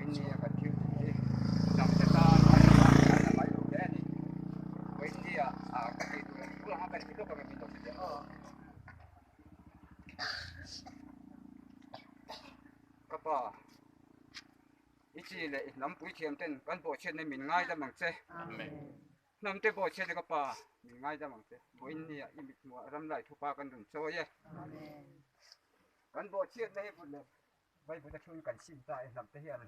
ini akan diuji sampai tahun mai lu ni ini ya itu pulang apa itu kami minum saja apa ichi le nam pui thiam ten kan bo chen nei min ngai da mang che nam te bo chen ka pa min ngai da mang che bo in ni i mit mo ram lai thu pa kan dun cho ye kan bo chen nei bu le bai bu ta chun kan sim ta nam te hian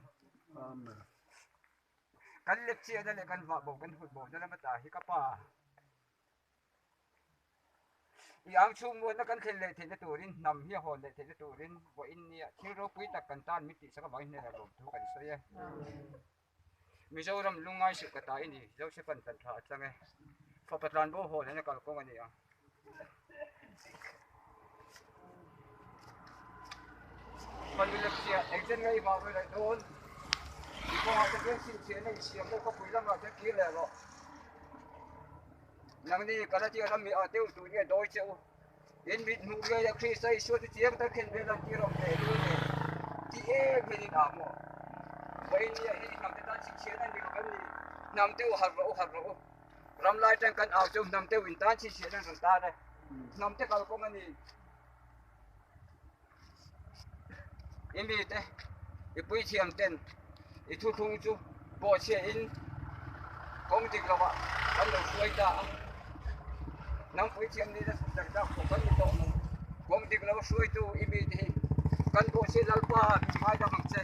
kan lep chia da le kan va bo kan hut bo da ma ta hi ka pa yang chung mo na kan thel le thel turin nam hi hol le thel turin bo in ni thil ro pui tak kan tan mi ti sa ka bang ne la lo thu kan so ye Mizoram lungai su ka ta ini zo se pan tan tha change fa patlan bo hol ne kal ko ngani a pan le chia exen ngai ba ko lai don ko ha ta ke sin che nei siam ko pui la ma ta ki le lo nang ni kala ti ram mi a teu tu ni doi cheu in mit mu ge ya kri sai su ti tiang ta khen be la ti rom te lu ne ti e me ni na mo bai ni hi nam te ta chi che na ni kan ni nam teu har ro ram lai tang kan au cheu nam teu in ta chi che na ran ta dai nam te kal ko ngani in mi te i pui thiam ten i thu thung chu bo che in kong tik lo ba kan lo suai ta nang pui thiam ni da da ko kan ni to kong tik lo suai tu i mi te kan bo che lal pa mai da mang che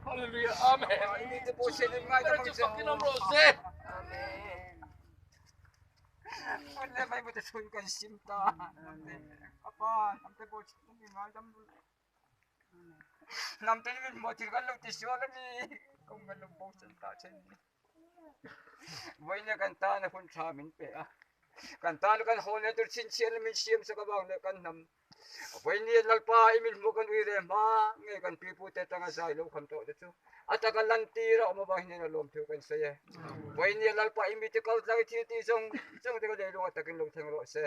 Hallelujah, amen. ini te bo che ni mai da mang che Amen. Ole mai buta sun kan simta. Apa namte bo ni mai dam. Namte ni mo tir kan lo ti sio la ni. Kong kan lo bo san ta chen. Voi ne kan ta na kun tha min pe a. Kan ta kan hol ne tur chin chen min siam sa ka bang ne kan nam. Voi ni lalpa i min mo kan wi re ma nge kan pi pu te tanga sai lo kham to de chu. Ata kan lan ti ra mo ba ni na lom thu kan sa ye. Voi ni lalpa i mi te kal lai ti ti song te ka le lo ta kan lo thang lo se.